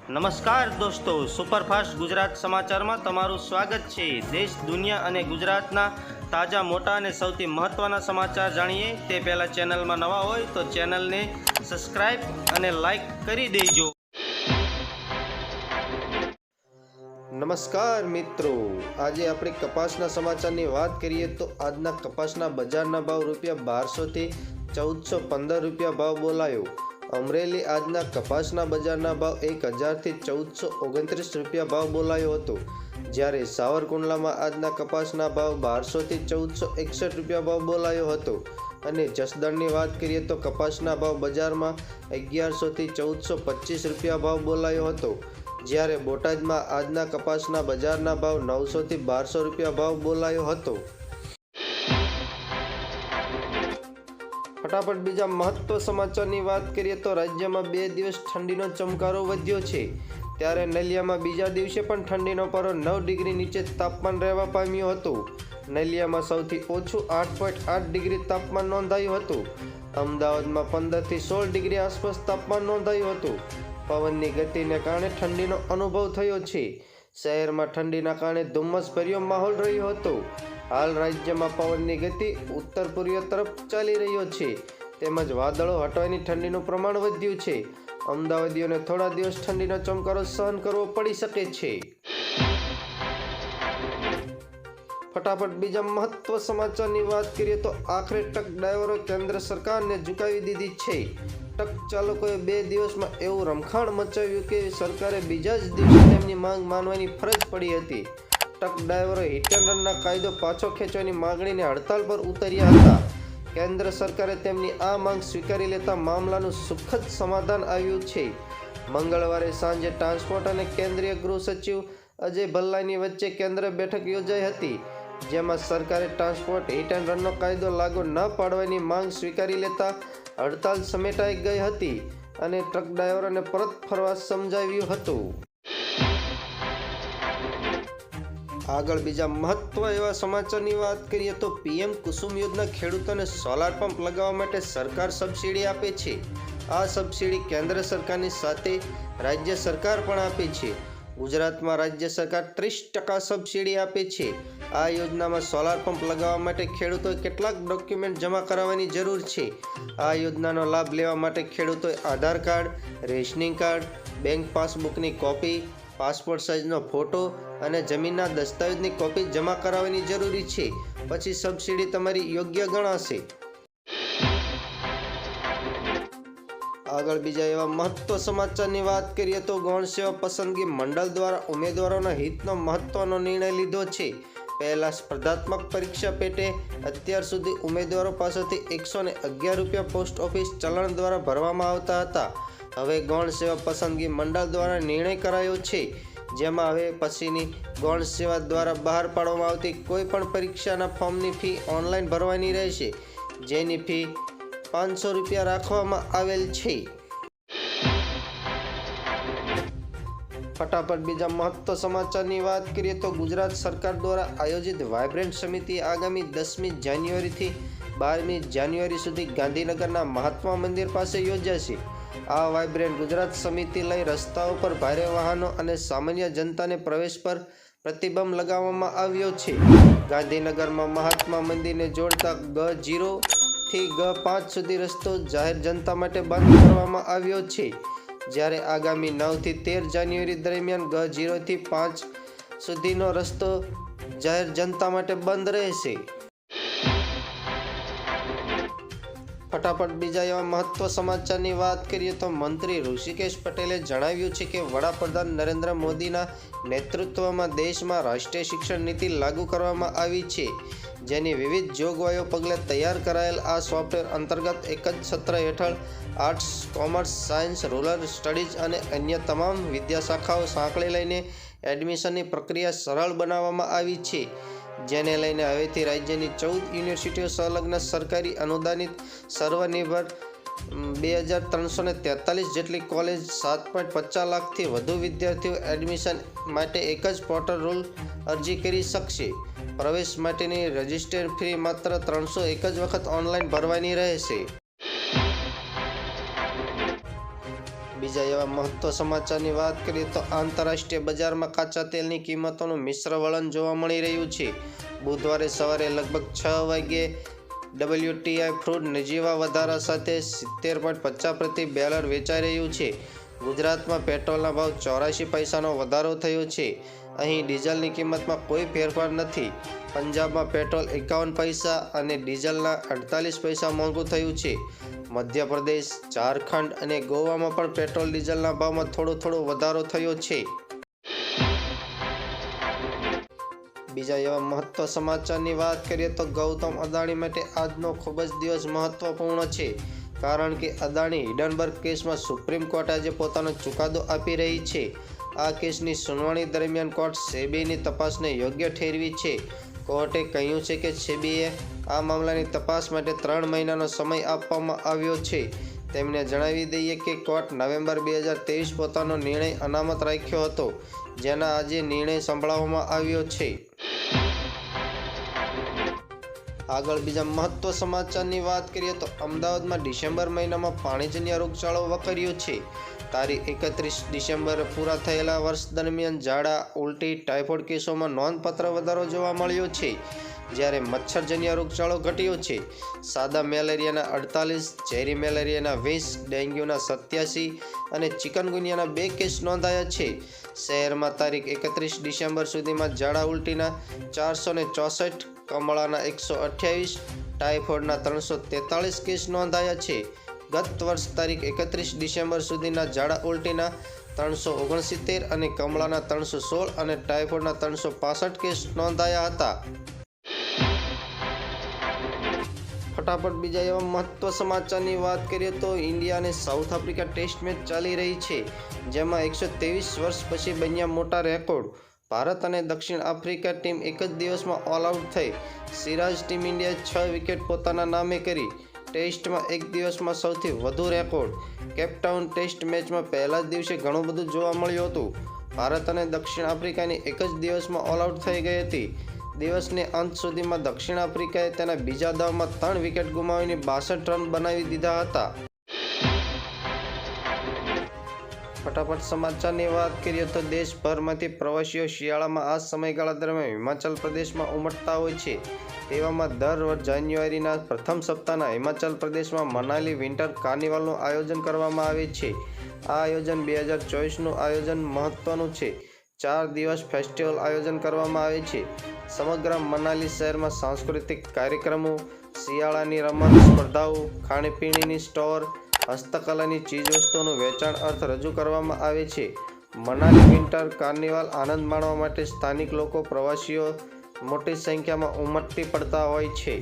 નમસ્કાર દોસ્તો, સુપરફાસ્ટ ગુજરાત સમાચારમાં તમારું સ્વાગત છે। દેશ, દુનિયા અને ગુજરાતના તાજા, મોટા અને સૌથી મહત્ત્વના સમાચાર જાણીએ તે પહેલાં ચેનલમાં નવા હોય તો ચેનલને સબસ્ક્રાઈબ અને લાઈક કરી દેજો। નમસ્કાર મિત્રો, આજે આપણે કપાસના સમાચારની વાત કરીએ તો આજના કપાસના બજારના ભાવ ₹1200 થી ₹1415 ભાવ બોલાયો। અમરેલી આજના કપાસના બજારના ભાવ ₹1000 થી ₹1429 ભાવ બોલાયો હતો, જ્યારે સાવરકુંડલામાં આજના કપાસના ભાવ ₹1200 થી ₹1461 ભાવ બોલાયો હતો અને જસદણની વાત કરીએ તો કપાસના ભાવ બજારમાં ₹1100 થી ₹1425 ભાવ બોલાયો હતો, જ્યારે બોટાદમાં આજના કપાસના બજારના ભાવ ₹900 થી ₹1200 ભાવ બોલાયો હતો। ફટાફટ બીજા મહત્વ સમાચારની વાત કરીએ તો રાજ્યમાં 2 દિવસ ઠંડીનો ચમકારો વધ્યો છે, ત્યારે નલિયામાં બીજા દિવસે પણ ઠંડીનો પારો 9 ડિગ્રી નીચે તાપમાન રહેવા પામ્યો હતો। નલિયામાં સૌથી ઓછું 8.8 ડિગ્રી તાપમાન નોંધાયું હતું। અમદાવાદમાં 15 થી 16 ડિગ્રી આસપાસ તાપમાન નોંધાયું હતું। પવનની ગતિને કારણે ઠંડીનો અનુભવ થયો છે। શહેરમાં ઠંડીના કારણે ધુમ્મસભર્યો માહોલ રહ્યો હતો। હાલ રાજ્યમાં પવનની ગતિ ઉત્તર પૂર્વ તરફ ચાલી રહ્યો છે, તેમજ વાદળો હટવાની ઠંડીનું પ્રમાણ વધ્યું છે। અમદાવાદીઓને થોડા દિવસ ઠંડીનો ચમકારો સહન કરવો પડી શકે છે। ફટાફટ બીજા મહત્વ સમાચારની વાત કરીએ તો આખરે ટ્રક ડ્રાઈવરો કેન્દ્ર સરકારને ઝુકાવી દીધી છે। ટ્રક ચાલકોએ 2 દિવસમાં એવું રમખાણ મચાવ્યું કે સરકારે બીજા જ દિવસે તેમની માંગ માનવાની ફરજ પડી હતી। ટ્રક ડ્રાઈવરોએ હિટ એન્ડ રનના કાયદો પાછો ખેંચવાની માંગણીને હડતાલ પર ઉતર્યા હતા। કેન્દ્ર સરકારે તેમની આ માંગ સ્વીકારી લેતા મામલાનું સુખદ સમાધાન આવ્યું છે। મંગળવારે સાંજે ટ્રાન્સપોર્ટ અને કેન્દ્રીય ગૃહ સચિવ અજય ભલ્લાની વચ્ચે કેન્દ્ર બેઠક યોજાઈ હતી, જેમાં સરકારે ટ્રાન્સપોર્ટ હિટ એન્ડ રનનો કાયદો લાગુ ન પાડવાની માંગ સ્વીકારી લેતા હડતાલ સમેટાઈ ગઈ હતી અને ટ્રક ડ્રાઈવરોને પરત ફરવા સમજાવ્યું હતું। આગળ બીજા મહત્વ એવા સમાચારની વાત કરીએ તો પીએમ કુસુમ યોજના ખેડૂતોને સોલાર પંપ લગાવવા માટે સરકાર સબસિડી આપે છે। આ સબસિડી કેન્દ્ર સરકારની સાથે રાજ્ય સરકાર પણ આપે છે। ગુજરાતમાં રાજ્ય સરકાર 30% સબસિડી આપે છે। આ યોજનામાં સોલાર પંપ લગાવવા માટે ખેડૂતોએ કેટલાક ડોક્યુમેન્ટ જમા કરાવવાની જરૂર છે। આ યોજનાનો લાભ લેવા માટે ખેડૂતોએ Aadhaar card, rationing card, bank પાસબુકની કોપી, પાસપોર્ટ સાઇઝનો ફોટો અને જમીનના દસ્તાવેજની કોપી જમા કરાવવાની જરૂરી છે, પછી સબસિડી તમારી યોગ્ય ગણાશે। આગળ બીજા એવા મહત્વ સમાચારની વાત કરીએ તો ગૌણ સેવા પસંદગી મંડળ દ્વારા ઉમેદવારોના હિતનો મહત્વનો નિર્ણય લીધો છે। પહેલા સ્પર્ધાત્મક પરીક્ષા પેટે અત્યાર સુધી ઉમેદવારો પાસેથી ₹111 પોસ્ટ ઓફિસ ચલણ દ્વારા ભરવામાં આવતા હતા। હવે ગૌણ સેવા પસંદગી મંડળ દ્વારા નિર્ણય કરાયો છે, જેમાં હવે પછીની ગૌણ સેવા દ્વારા બહાર પાડવામાં આવતી કોઈ પણ પરીક્ષાના ફોર્મની ફી ઓનલાઈન ભરવાની રહેશે, જેની ફી ₹500 રાખવામાં આવેલ છે। ફટાફટ બીજા મહત્વ સમાચારની વાત કરીએ તો ગુજરાત સરકાર દ્વારા આયોજિત વાઇબ્રન્ટ સમિતિ આગામી 10મી જાન્યુઆરીથી 12મી જાન્યુઆરી સુધી ગાંધીનગરના મહાત્મા મંદિર પાસે યોજાશે। આ વાઇબ્રન્ટ ગુજરાત સમિતિ લઈ રસ્તાઓ પર ભારે વાહનો અને સામાન્ય જનતાને પ્રવેશ પર પ્રતિબંધ લગાવવામાં આવ્યો છે। ગાંધીનગરમાં મહાત્મા મંદિરને જોડતા G0 થી G5 સુધી રસ્તો જાહેર જનતા માટે બંધ કરવામાં આવ્યો છે, જ્યારે આગામી 9 થી 13 જાન્યુઆરી દરમિયાન G0 થી 5 સુધીનો રસ્તો જાહેર જનતા માટે બંધ રહેશે। ફટાફટ બીજા એવા મહત્વ સમાચારની વાત કરીએ તો મંત્રી ઋષિકેશ પટેલે જણાવ્યું છે કે વડાપ્રધાન નરેન્દ્ર મોદીના નેતૃત્વમાં દેશમાં રાષ્ટ્રીય શિક્ષણ નીતિ લાગુ કરવામાં આવી છે, જેની વિવિધ જોગવાઈઓ પગલે તૈયાર કરાયેલ આ સોફ્ટવેર અંતર્ગત એક જ છત્ર હેઠળ arts, commerce, science, rural studies અને અન્ય તમામ વિદ્યાશાખાઓ સાંકળી લઈને એડમિશનની પ્રક્રિયા સરળ બનાવવામાં આવી છે, જેને લઈને હવેથી રાજ્યની 14 યુનિવર્સિટીઓ સંલગ્ન સરકારી અનુદાનિત સર્વનિર્ભર 2343 જેટલી કોલેજ 7.50 લાખથી વધુ વિદ્યાર્થીઓ એડમિશન માટે એક જ પોર્ટલ રૂલ અરજી કરી શકશે। પ્રવેશ માટેની રજિસ્ટ્રેશન ફી માત્ર 301 જ વખત ઓનલાઈન ભરવાની રહેશે। બીજા એવા મહત્વ સમાચારની વાત કરીએ તો આંતરરાષ્ટ્રીય બજારમાં કાચા તેલની કિંમતોનું મિશ્ર વલણ જોવા મળી રહ્યું છે. બુધવારે સવારે લગભગ 6 વાગ્યે WTI ક્રૂડ નજીવા વધારા સાથે 70.50 પ્રતિ બેરલ વેચાઈ રહ્યું છે. ગુજરાતમાં પેટ્રોલના ભાવ 84 પૈસાનો વધારો થયો છે. અહીં ડીઝલની કિંમતમાં કોઈ ફેરફાર નથી. પંજાબમાં પેટ્રોલ 51 પૈસા અને ડીઝલના 48 પૈસા મોંઘું થયું છે. મધ્યપ્રદેશ, ઝારખંડ અને ગોવામાં પણ પેટ્રોલ ડીઝલના ભાવમાં થોડો વધારો થયો છે. બીજા એવા મહત્વ સમાચારની વાત કરીએ તો ગૌતમ અદાણી માટે આજનો ખૂબ જ દિવસ મહત્વપૂર્ણ છે. કારણ કે અદાણી હિંડનબર્ગ કેસમાં સુપ્રીમ કોર્ટ આજે પોતાનો ચુકાદો આપી રહી છે. આ કેસની સુનાવણી દરમિયાન કોર્ટ સેબીની તપાસને યોગ્ય ઠેરવી છે. કોર્ટે કહ્યું છે કે સેબીએ આ મામલાની તપાસ માટે 3 મહિનાનો સમય આપવામાં આવ્યો છે. તેમને જણાવી દઈએ કે કોર્ટ નવેમ્બર 2023 પોતાનો નિર્ણય અનામત રાખ્યો હતો, જેના આજે નિર્ણય સંભળાવવામાં આવ્યો છે. આગળ બીજા મહત્વ સમાચારની વાત કરીએ તો અમદાવાદમાં ડિસેમ્બર મહિનામાં પાણીજન્ય રોગચાળો વકર્યો છે. તારીખ 31 ડિસેમ્બરે પૂરા થયેલા વર્ષ દરમિયાન ઝાડા, ઉલટી, ટાઇફોઇડ કેસોમાં નોંધપાત્ર વધારો જોવા મળ્યો છે, જ્યારે મચ્છરજન્ય રોગચાળો ઘટ્યો છે. સાદા મેલેરિયાના 48, ઝેરી મેલેરિયાના 20, ડેન્ગ્યુના 87 અને ચિકનગુનિયાના 2 કેસ નોંધાયા છે. શહેરમાં તારીખ 31 ડિસેમ્બર સુધીમાં ઝાડા ઉલટીના 464, કમળાના 128, ટાઇફોઇડના 343 કેસ નોંધાયા છે. ગત વર્ષ તારીખ 31 ડિસેમ્બર સુધીના ઝાડા ઉલટીના 369 અને કમળાના 316 અને ટાઇફોઇડના 365 કેસ નોંધાયા હતા. ફટાફટ બીજા એવા મહત્વ સમાચારની વાત કરીએ તો ઇન્ડિયા અને સાઉથ આફ્રિકા ટેસ્ટ મેચ ચાલી રહી છે, જેમાં 123 વર્ષ પછી બન્યા મોટા રેકોર્ડ. ભારત અને દક્ષિણ આફ્રિકા ટીમ એક જ દિવસમાં ઓલ આઉટ થઈ. સિરાજ ટીમ ઇન્ડિયાએ 6 વિકેટ પોતાના નામે કરી. ટેસ્ટમાં એક દિવસમાં સૌથી વધુ રેકોર્ડ. કેપટાઉન ટેસ્ટ મેચમાં પહેલા જ દિવસે ઘણું બધું જોવા મળ્યું હતું. ભારત અને દક્ષિણ આફ્રિકાની એક જ દિવસમાં ઓલ આઉટ થઈ ગઈ હતી. દિવસને અંત સુધીમાં દક્ષિણ આફ્રિકાએ તેના બીજા દાવમાં 3 વિકેટ ગુમાવીને 62 રન બનાવી દીધા હતા. ફટાફટ સમાચારની વાત કરીએ તો દેશભરમાંથી પ્રવાસીઓ શિયાળામાં આ સમયગાળા દરમિયાન હિમાચલ પ્રદેશમાં ઉમટતા હોય છે. તેવામાં દર જાન્યુઆરીના પ્રથમ સપ્તાહના હિમાચલ પ્રદેશમાં મનાલી વિન્ટર કાર્નિવલનું આયોજન કરવામાં આવે છે. આ આયોજન 2024નું આયોજન મહત્વનું છે. 4 દિવસ ફેસ્ટિવલ આયોજન કરવામાં આવે છે. સમગ્ર મનાલી શહેરમાં સાંસ્કૃતિક કાર્યક્રમો, શિયાળાની રમત સ્પર્ધાઓ, ખાણીપીણીની સ્ટોર, હસ્તકલાની ચીજવસ્તુઓનું વેચાણ અર્થ રજૂ કરવામાં આવે છે. મનાલી વિન્ટર કાર્નિવલ આનંદ માણવા માટે સ્થાનિક લોકો, પ્રવાસીઓ મોટી સંખ્યામાં ઉમટી પડતા હોય છે.